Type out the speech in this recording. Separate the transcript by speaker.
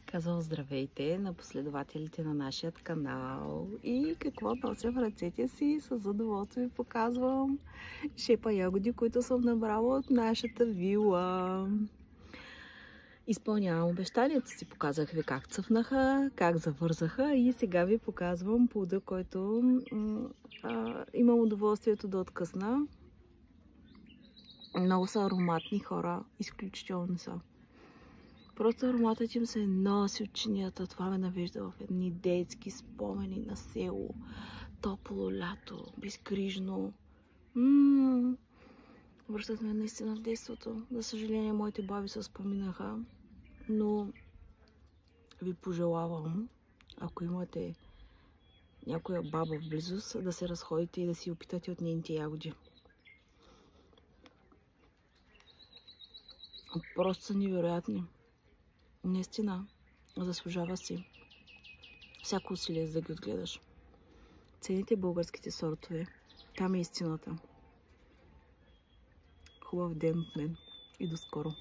Speaker 1: Казвам здравейте на последователите на нашия канал и какво нося в ръцете си. С задоволство ви показвам шепа ягоди, които съм набрала от нашата вила. Изпълнявам обещанието си. Показах ви как цъфнаха, как завързаха и сега ви показвам плода, който имам удоволствието да откъсна. Много са ароматни хора, изключително са. Просто ароматът им се носи от чинията. Това ме навежда в едни детски спомени на село. Топло лято, безкрижно. Връщат ме наистина в детството. За съжаление, моите баби се споминаха. Но ви пожелавам, ако имате някоя баба в близост, да се разходите и да си опитате от нейните ягоди. Просто са невероятни. Наистина, заслужава си всяко усилие, за да ги отгледаш. Цените българските сортове. Там е истината. Хубав ден от мен и до скоро!